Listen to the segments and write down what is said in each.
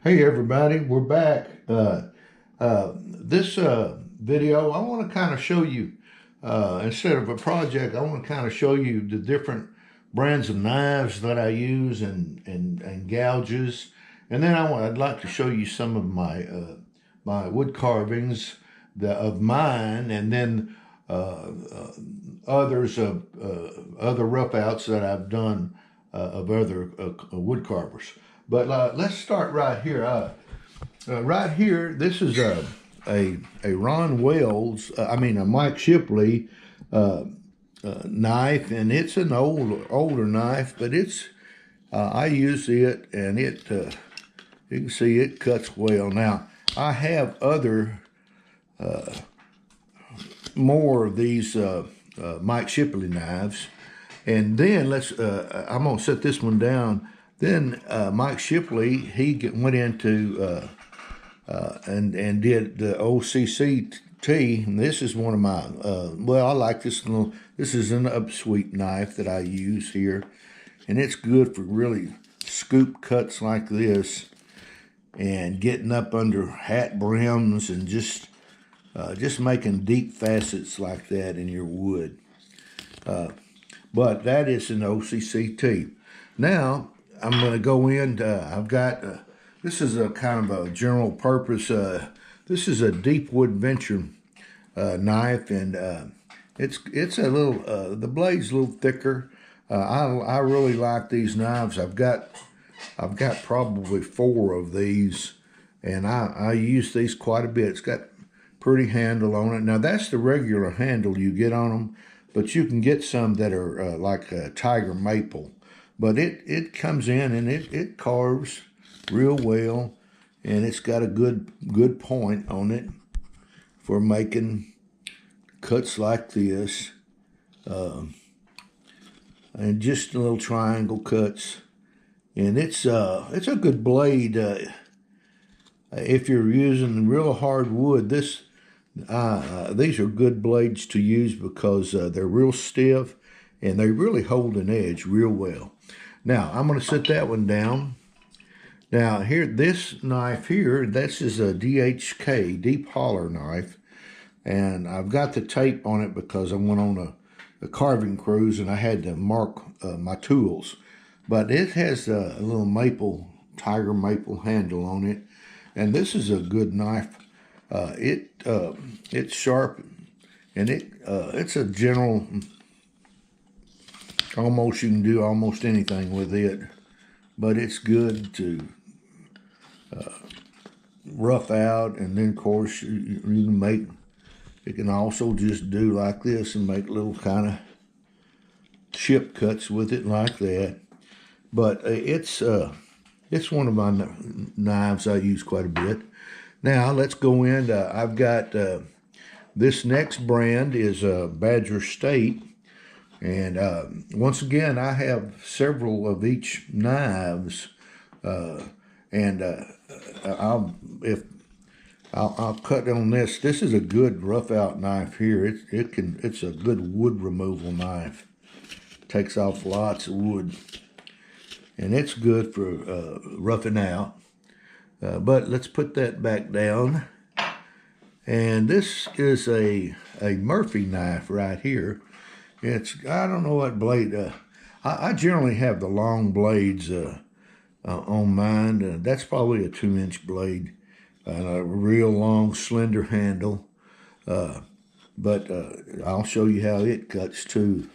Hey everybody, we're back. This video, I want to kind of show you, instead of a project, I want to kind of show you the different brands of knives that I use and gouges. And then I'd like to show you some of my wood carvings of mine, and then others of other rough outs that I've done of other wood carvers. But let's start right here. Right here, this is a Ron Wells, a Mike Shipley knife, and it's an older knife, but I use it, and you can see it cuts well. Now I have other more of these Mike Shipley knives, and then I'm gonna set this one down. Then Mike Shipley, he went into and did the OCCT. And this is one of my I like this little. This is an upsweep knife that I use here, and it's good for really scoop cuts like this, and getting up under hat brims and just making deep facets like that in your wood. But that is an OCCT. Now I'm going to go in. I've got this is a kind of a general purpose. This is a Deepwood Venture knife, and it's a little the blade's a little thicker. I really like these knives. I've got probably 4 of these, and I use these quite a bit. It's got pretty handle on it. Now that's the regular handle you get on them, but you can get some that are like a tiger maple. But it comes in and it carves real well, and it's got a good point on it for making cuts like this, and just little triangle cuts. And it's a good blade if you're using real hard wood. These are good blades to use because they're real stiff and they really hold an edge real well. Now I'm going to set that one down. Now here, this knife here, this is a DHK deep holler knife, and I've got the tape on it because I went on a carving cruise and I had to mark my tools. But it has a little tiger maple handle on it, and this is a good knife. It's sharp, and it's a general. Almost, you can do almost anything with it, but it's good to rough out, and then of course you can make. You can also just do like this and make little kind of chip cuts with it like that. But it's one of my knives I use quite a bit. Now let's go in. I've got this next brand is Badger State. And once again, I have several of each knives, and I'll cut on this. This is a good rough out knife here. It's a good wood removal knife. Takes off lots of wood, and it's good for roughing out. But let's put that back down. And this is a Murphy knife right here. I don't know what blade. I generally have the long blades on mine. That's probably a 2-inch blade and a real long, slender handle. But I'll show you how it cuts too.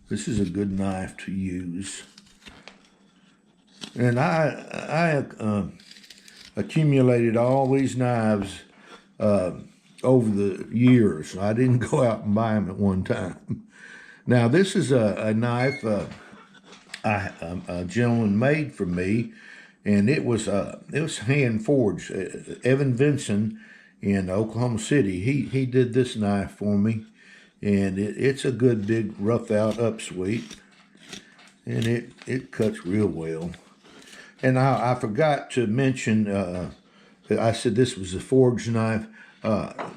This is a good knife to use. And I accumulated all these knives over the years. I didn't go out and buy them at one time. Now this is a knife a gentleman made for me, and it was hand forged. Evan Vinson in Oklahoma City. He did this knife for me, and it's a good big rough out upsweep, and it cuts real well. And I forgot to mention. I said this was a forged knife.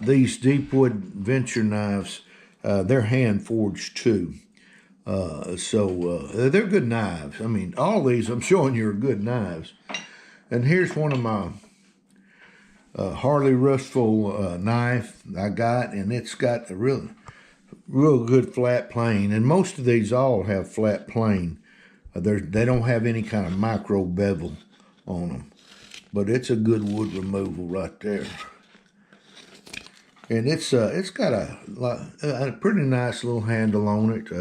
These Deepwood Venture knives. They're hand forged too. So they're good knives. I mean, all these I'm showing you are good knives. And here's one of my Harley Rustful knife I got, and it's got a real good flat plane. And most of these all have flat plane. They don't have any kind of micro bevel on them, but it's a good wood removal right there. And it's got a pretty nice little handle on it.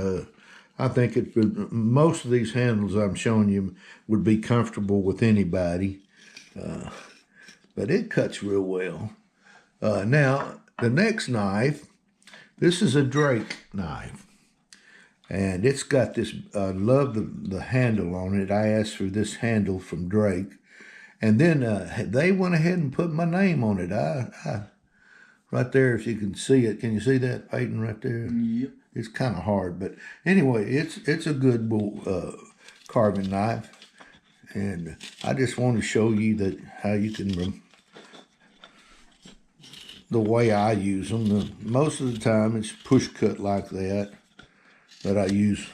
I think most of these handles I'm showing you would be comfortable with anybody, but it cuts real well. Now, the next knife, this is a Drake knife, and it's got this, I love the handle on it. I asked for this handle from Drake, and then they went ahead and put my name on it. Right there, if you can see it. Can you see that painting right there? Yep. It's kind of hard, but anyway, it's a good carving knife, and I just want to show you that how you can the way I use them. Most of the time, it's push cut like that I use,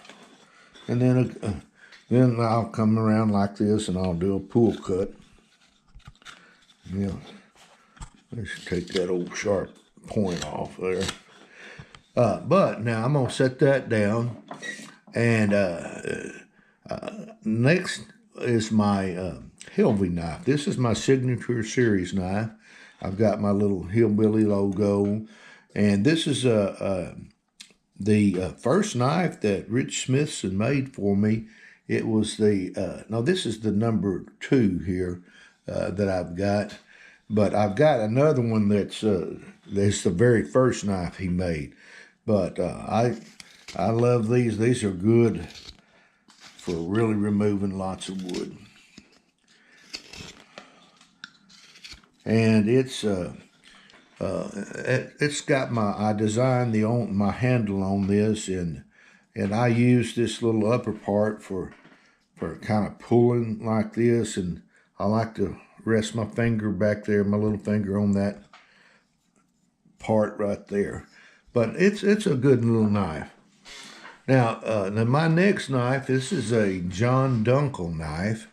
and then I'll come around like this, and I'll do a pull cut. Yeah, let's take that old sharp point off there. But now I'm gonna set that down, and next is my Helvey knife. This is my signature series knife. I've got my little hillbilly logo, and this is the first knife that Rich Smithson made for me. It was no, this is the number 2 here that I've got, but I've got another one that's the very first knife he made. But I love these. These are good for really removing lots of wood. And it's got I designed my handle on this, and I use this little upper part for kind of pulling like this, and I like to rest my finger back there, my little finger on that part right there. But it's a good little knife. Now, my next knife, this is a John Dunkel knife,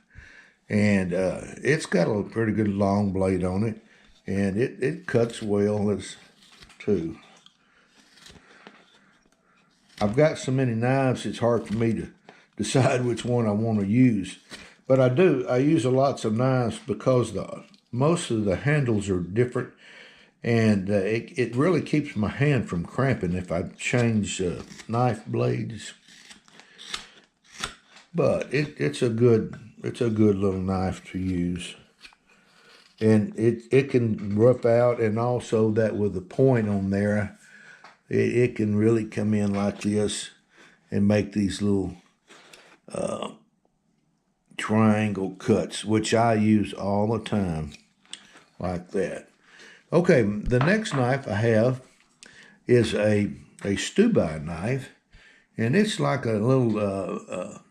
and it's got a pretty good long blade on it, and it cuts well too. I've got so many knives, it's hard for me to decide which one I want to use. But I use lots of knives because most of the handles are different. And it really keeps my hand from cramping if I change knife blades. But it's a good little knife to use, and it can rough out, and also that with the point on there, it can really come in like this and make these little triangle cuts, which I use all the time, like that. Okay, the next knife I have is a Stubbe knife, and it's like a little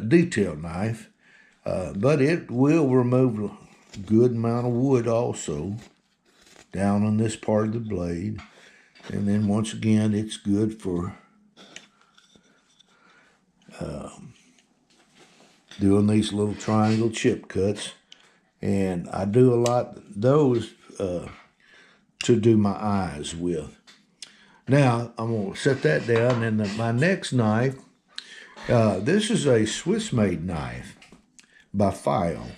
detail knife, but it will remove a good amount of wood also down on this part of the blade. And then once again, it's good for doing these little triangle chip cuts, and I do a lot of those to do my eyes with. Now, I'm going to set that down, and my next knife, this is a Swiss-made knife by Feil,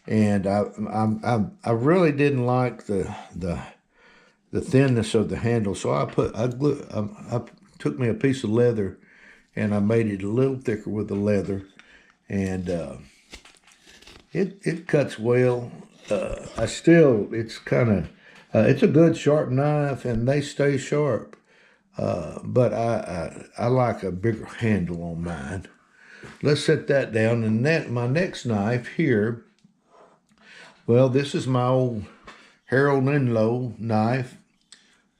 and I really didn't like the thinness of the handle, so I took me a piece of leather, and I made it a little thicker with the leather, and it cuts well. It's a good sharp knife, and they stay sharp. But I like a bigger handle on mine. Let's set that down. And my next knife here, well, this is my old Harold Inlow knife,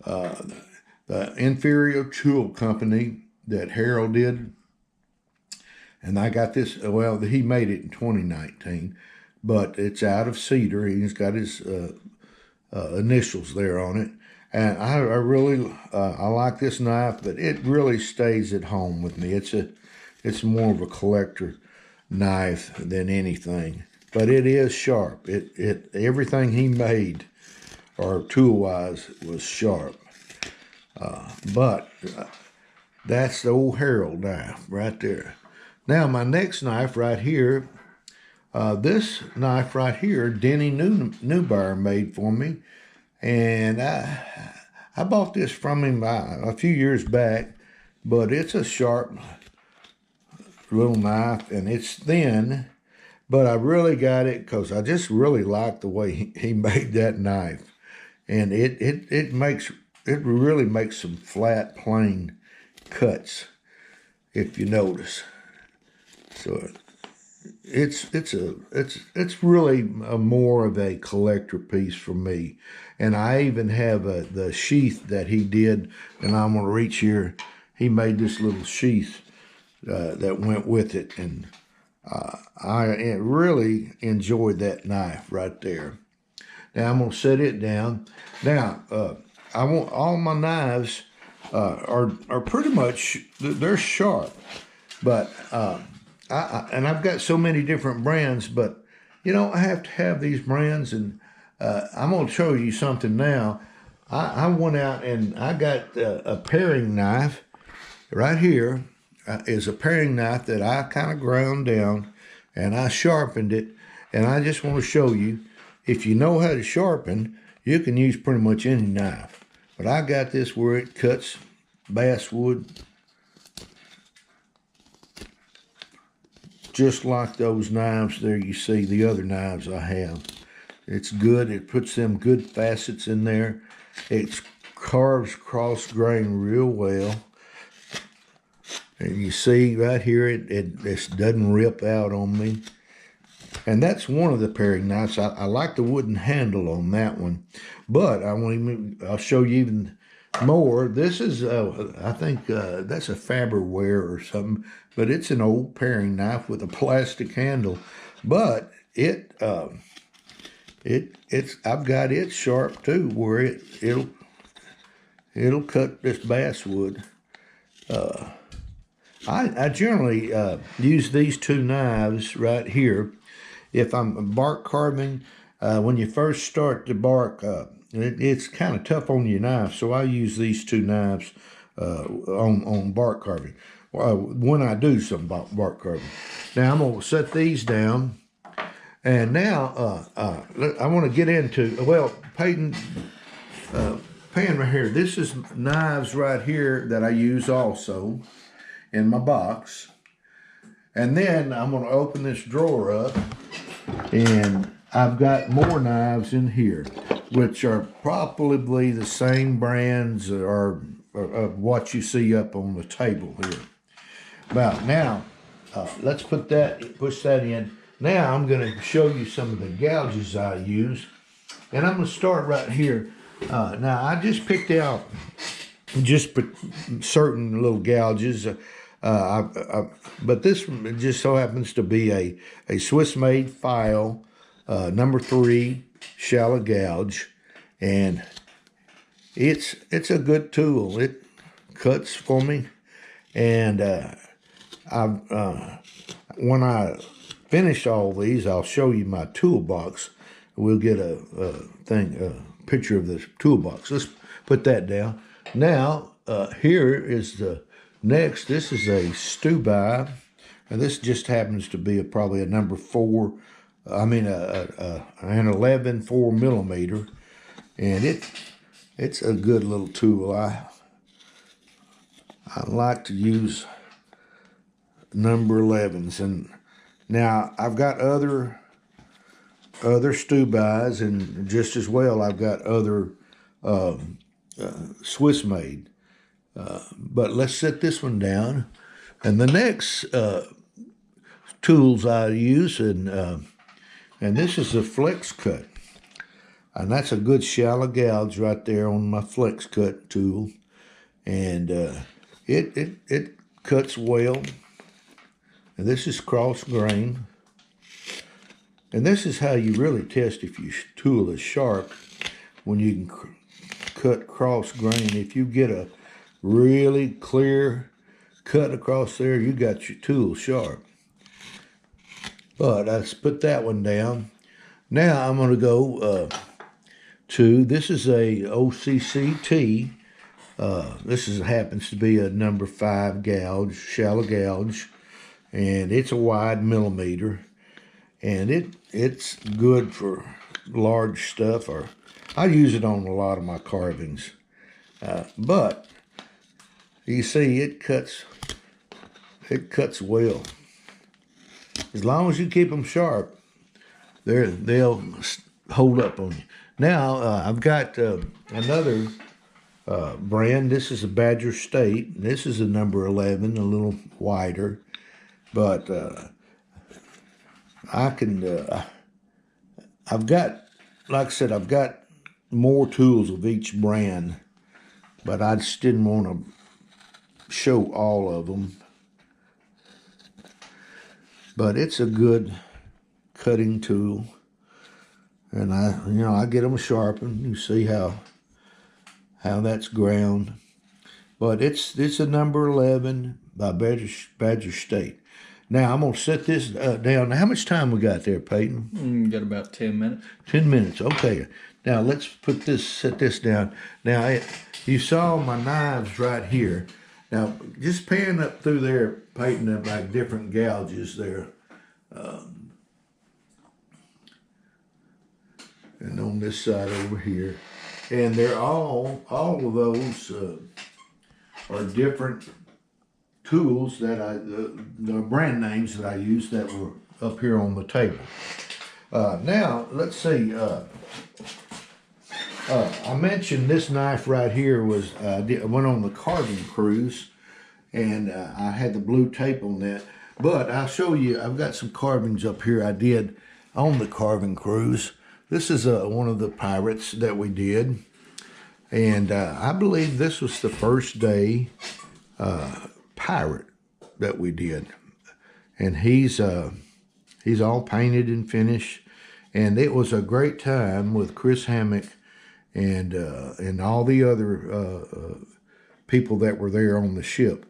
the Inferior Tool Company that Harold did. And I got this, well, he made it in 2019, but it's out of cedar. He's got his initials there on it. And I really I like this knife, but it really stays at home with me. It's more of a collector knife than anything. but it is sharp. Everything he made, or tool-wise, was sharp. But that's the old Harold knife right there. Now my next knife right here, this knife right here, Denny Newbar made for me, and I bought this from him a few years back, but it's a sharp little knife, and it's thin, but I really got it because I just really like the way he made that knife, and it really makes some flat, plain cuts, if you notice. So it's really more of a collector piece for me. And I even have the sheath that he did, and I'm gonna reach here. He made this little sheath that went with it, and I really enjoyed that knife right there. Now I'm gonna set it down. Now I want all my knives are pretty much, they're sharp, but and I've got so many different brands, but you know, I have to have these brands, and I'm going to show you something now. I went out and I got a paring knife right here. Is a paring knife that I kind of ground down, and I sharpened it, and I just want to show you, if you know how to sharpen, you can use pretty much any knife. But I got this where it cuts basswood just like those knives there you see, the other knives I have. It's good. It puts them good facets in there. It carves cross grain real well. And you see right here, it just doesn't rip out on me. And that's one of the paring knives. I like the wooden handle on that one. But I'll show you even more. This is, I think that's a Faberware or something, but it's an old paring knife with a plastic handle. But I've got it sharp too, where it'll cut this basswood. I generally use these two knives right here. If I'm bark carving, when you first start to bark, it's kind of tough on your knife, so I use these two knives on bark carving. When I do some bark carving. Now I'm going to set these down, and now I want to get into, well, Peyton, pan right here. This is knives right here that I use also in my box. And then I'm going to open this drawer up, and I've got more knives in here, which are probably the same brands or of what you see up on the table here. About now, let's push that in. Now I'm going to show you some of the gouges I use, and I'm going to start right here. Now I just picked out just certain little gouges. But this one just so happens to be a Swiss-made file, number 3 shallow gouge, and it's a good tool. It cuts for me, and when I finish all these, I'll show you my toolbox. We'll get a picture of this toolbox. Let's put that down. Now here is the next. This is a Stubai, and this just happens to be probably a number 4. I mean an 11 4mm, and it's a good little tool. I like to use number 11s, and now I've got other Stubais, and just as well I've got other Swiss made. But let's set this one down. And the next tools I use, and this is a flex cut. And that's a good shallow gouge right there on my flex cut tool. And it cuts well. And this is cross grain. And this is how you really test if your tool is sharp, when you can cut cross grain. If you get a really clear cut across there, you got your tool sharp. But let's put that one down. Now I'm going to go to, this is a OCCT. This happens to be a number 5 gouge, shallow gouge, and it's a wide millimeter, and it's good for large stuff, or I use it on a lot of my carvings. But you see, it cuts well. As long as you keep them sharp, they'll hold up on you. Now I've got another brand. This is a Badger State. This is a number 11, a little wider, but I've got, like I said, I've got more tools of each brand, but I just didn't want to show all of them. But it's a good cutting tool, and I get them sharpened. You see how that's ground, but it's a number 11 by Badger State. Now I'm gonna set this down. How much time we got there, Peyton? Got about 10 minutes. 10 minutes. Okay. Now let's set this down. Now you saw my knives right here. Now just pan up through there, Peyton, them like different gouges there. And on this side over here. And they're all of those are different tools that the brand names that I use that were up here on the table. Now, let's see. I mentioned this knife right here was, I went on the carving cruise, and I had the blue tape on that. But I'll show you, I've got some carvings up here I did on the carving cruise. This is one of the pirates that we did. And I believe this was the first day pirate that we did. And he's all painted and finished. And it was a great time with Chris Hammock and all the other people that were there on the ship.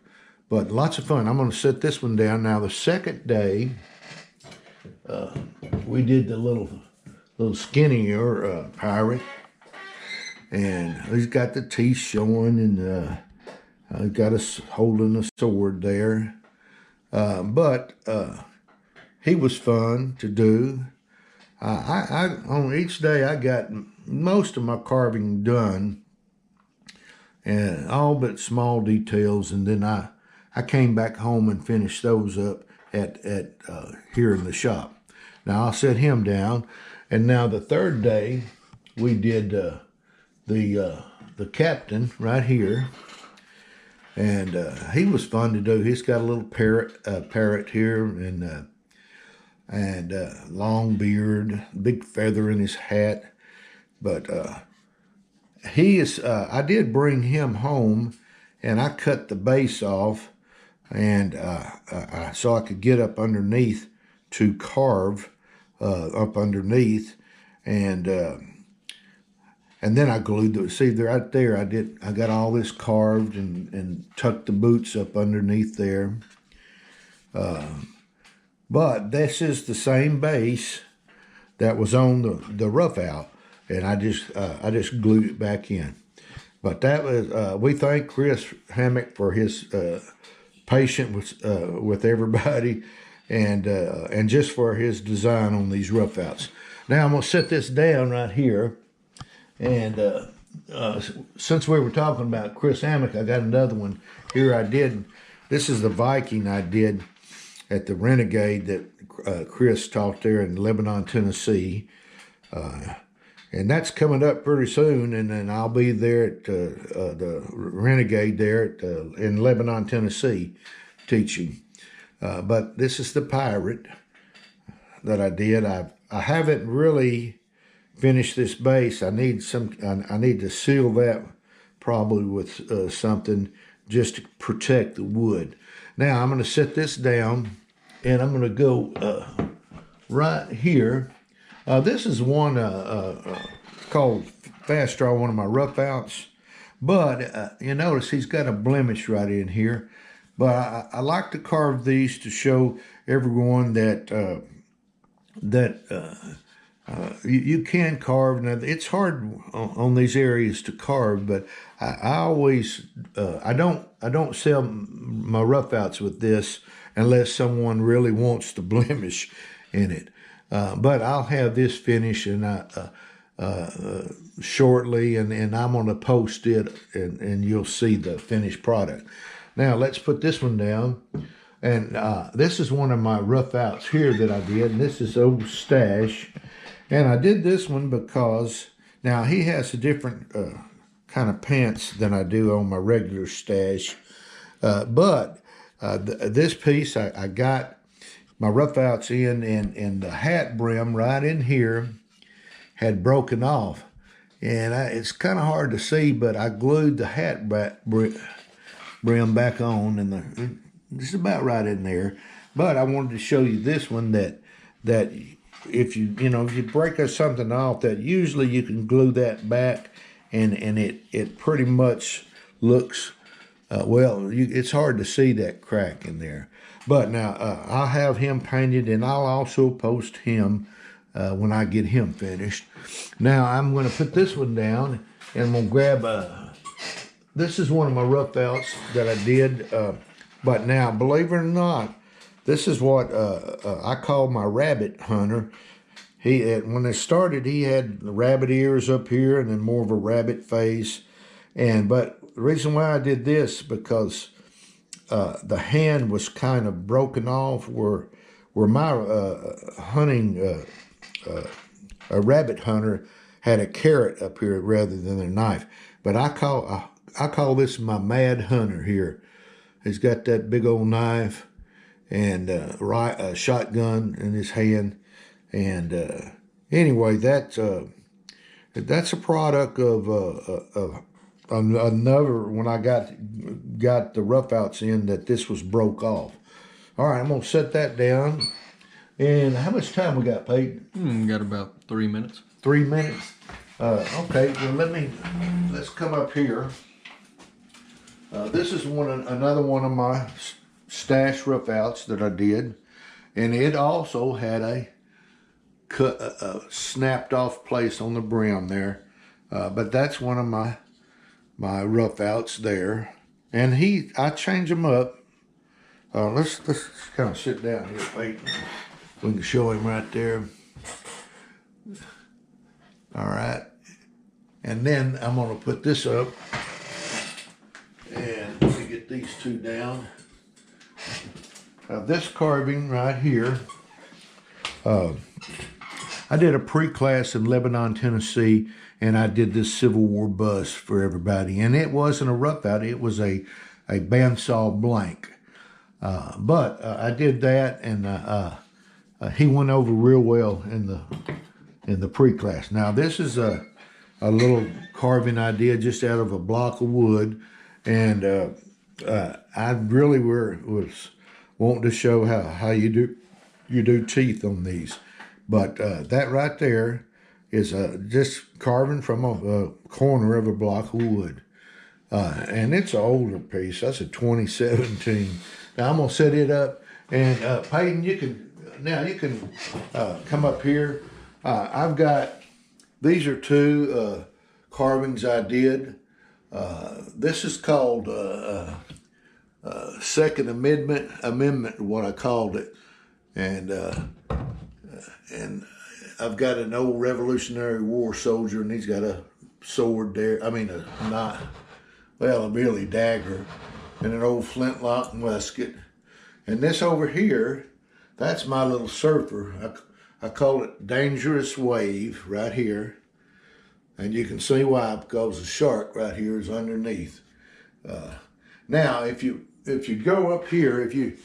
But lots of fun. I'm going to set this one down. Now, the second day, we did the little skinnier pirate. And he's got the teeth showing, and he's got us holding a sword there. But he was fun to do. On each day, I got most of my carving done, and all but small details. And then I came back home and finished those up at here in the shop. Now I'll set him down, and now the third day we did the captain right here, and he was fun to do. He's got a little parrot here, and long beard, big feather in his hat. But he is. I did bring him home, and I cut the base off, and so I could get up underneath to carve up underneath, and then I glued the, see there, right there, I got all this carved and tucked the boots up underneath there. But this is the same base that was on the rough out, and I just glued it back in. But that was, we thank Chris Hammock for his patience with everybody, and just for his design on these rough outs. Now I'm gonna set this down right here. And since we were talking about Chris Hammock, I got another one here I did. This is the Viking I did at the Renegade that Chris taught there in Lebanon, Tennessee. And that's coming up pretty soon, and then I'll be there at the Renegade there in Lebanon, Tennessee, teaching. But this is the pirate that I did. I haven't really finish this base. I need to seal that probably with something just to protect the wood. Now I'm going to set this down, and I'm going to go right here. This is one called Fast Draw, one of my rough outs. But you notice he's got a blemish right in here. But I like to carve these to show everyone that that you can carve. Now it's hard on these areas to carve, but I always I don't sell my rough outs with this unless someone really wants the blemish in it. But I'll have this finished and shortly, and I'm going to post it, and you'll see the finished product. Now let's put this one down. And this is one of my rough outs here that I did. And this is old Stash. And I did this one because now he has a different kind of pants than I do on my regular Stash. But this piece I got my rough outs in, and the hat brim right in here had broken off. And it's kind of hard to see, but I glued the hat brim back on, and it's about right in there. But I wanted to show you this one that if you break something off, that usually you can glue that back, and it pretty much looks it's hard to see that crack in there. But now I'll have him painted, and I'll also post him when I get him finished. Now I'm going to put this one down, and I'm going to grab this is one of my rough outs that I did. But now, believe it or not, this is what I call my rabbit hunter. When it started, he had rabbit ears up here and then more of a rabbit face. But the reason why I did this, because the hand was kind of broken off where my hunting a rabbit hunter had a carrot up here rather than a knife. But I call this my mad hunter here. He's got that big old knife and a shotgun in his hand. And anyway, that's a product of another, when I got the rough outs in, that this was broke off. All right, I'm gonna set that down. And how much time we got, Peyton? Got about 3 minutes. 3 minutes. Okay, well let's come up here. This is another one of my Stash rough outs that I did, and it also had a snapped off place on the brim there. But that's one of my rough outs there, and I change them up. Let's kind of sit down here, wait. We can show him right there. All right, and then I'm going to put this up. And let me get these two down. This carving right here, I did a pre-class in Lebanon, Tennessee, and I did this Civil War bust for everybody. And it wasn't a rough out, it was a bandsaw blank. But I did that, and he went over real well in the pre-class. Now this is a little carving I did just out of a block of wood. And I really was wanting to show how you do teeth on these. But that right there is just carving from a corner of a block of wood. And it's an older piece. That's a 2017. Now I'm going to set it up. And Peyton, you can come up here. I've got, these are two carvings I did. This is called Second Amendment, what I called it, and I've got an old Revolutionary War soldier, and he's got a sword there. I mean, a really dagger, and an old flintlock musket. And this over here, that's my little surfer. I call it Dangerous Wave right here. And you can see why, because the shark right here is underneath. Now, if you go up here, if you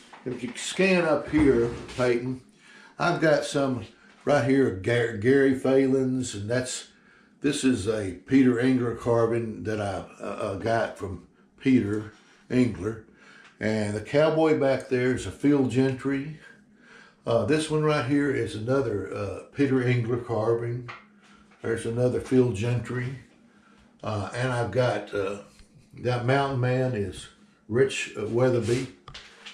scan up here, Peyton, I've got some right here, Gary Phelan's, and this is a Peter Engler carving that I got from Peter Engler. And the cowboy back there is a Phil Gentry. This one right here is another Peter Engler carving. There's another Phil Gentry. And I've got, that mountain man is Rich Weatherby.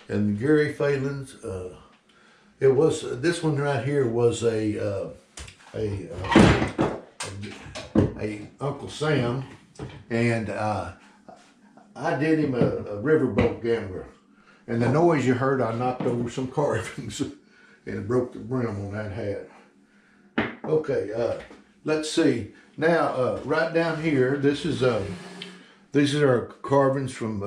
And Gary Phelan's, It was this one right here was a Uncle Sam, and I did him a riverboat gambler, and the noise you heard, I knocked over some carvings, and it broke the brim on that hat. Okay, let's see. Now, right down here, these are carvings from.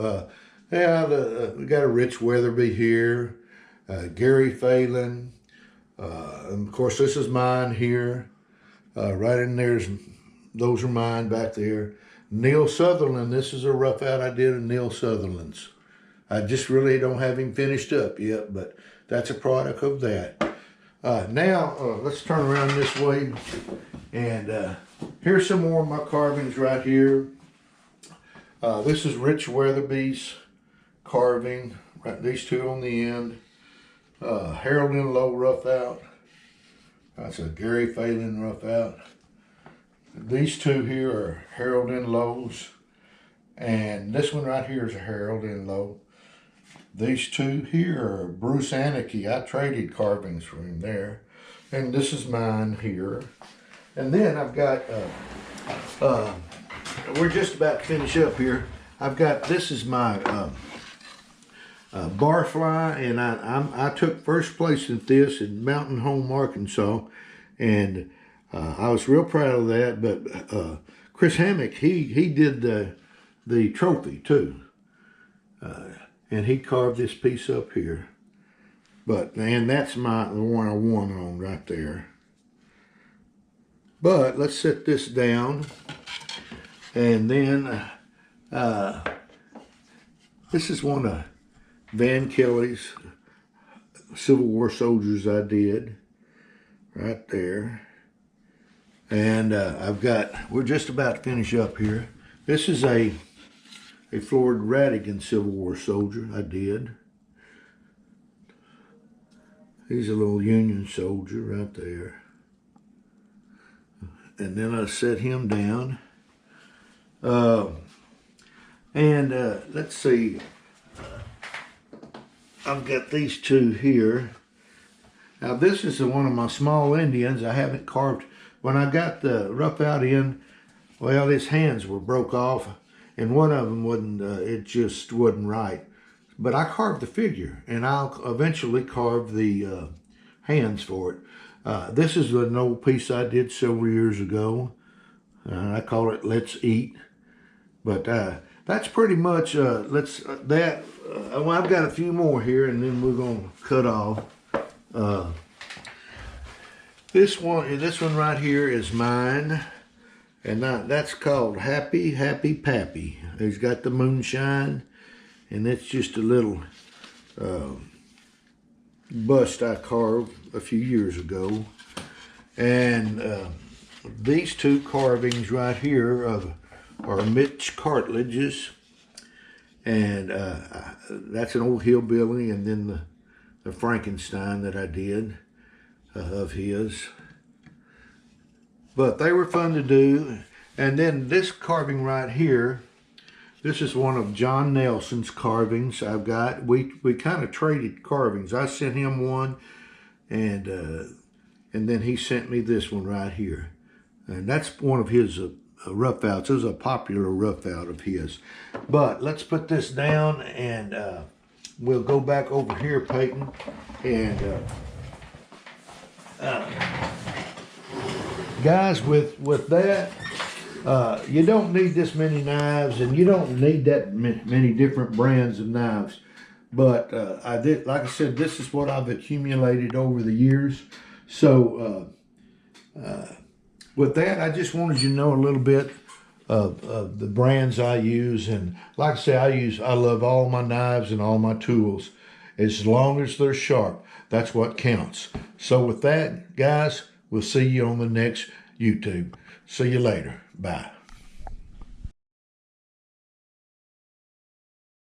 We got a Rich Weatherby here, Gary Phelan. And of course, this is mine here. Right in there's, those are mine back there. Neil Sutherland, this is a rough out I did of Neil Sutherland's. I just really don't have him finished up yet, but that's a product of that. Now, let's turn around this way, and here's some more of my carvings right here. This is Rich Weatherby's carving, right, these two on the end. Harold and Lowe rough out. That's a Gary Phelan rough out. These two here are Harold and Lowe's, and this one right here is a Harold and Lowe. These two here are Bruce Anarchy. I traded carvings for him there, and this is mine here. And then I've got, we're just about to finish up here. I've got, this is my barfly, and I took first place at this in Mountain Home, Arkansas, and I was real proud of that. But Chris Hammock, he did the trophy too, and he carved this piece up here. And that's the one I won on right there. But let's set this down, and then this is one of Van Kelly's Civil War soldiers I did right there. And we're just about to finish up here. This is a Floyd Radigan Civil War soldier I did. He's a little Union soldier right there. And then I set him down. Let's see. I've got these two here. Now this is one of my small Indians I haven't carved. When I got the rough out in, well, his hands were broke off, and one of them wasn't, it just wasn't right. But I carved the figure, and I'll eventually carve the hands for it. This is an old piece I did several years ago. I call it Let's Eat. But that's pretty much, well, I've got a few more here, and then we're going to cut off. This one right here is mine, and that's called Happy Happy Pappy. He's got the moonshine, and it's just a little bust I carved a few years ago. And these two carvings right here are Mitch Cartledge's, and that's an old hillbilly, and then the Frankenstein that I did of his. But they were fun to do. And then this carving right here, this is one of John Nelson's carvings I've got. We kind of traded carvings. I sent him one, and then he sent me this one right here. And that's one of his rough outs. It was a popular rough out of his. But let's put this down, and we'll go back over here, Peyton, and guys, with that, you don't need this many knives, and you don't need that many different brands of knives. But I did, like I said, this is what I've accumulated over the years. So with that, I just wanted you to know a little bit of the brands I use. And like I say, I love all my knives and all my tools. As long as they're sharp, that's what counts. So with that, guys, we'll see you on the next YouTube. See you later. Bye.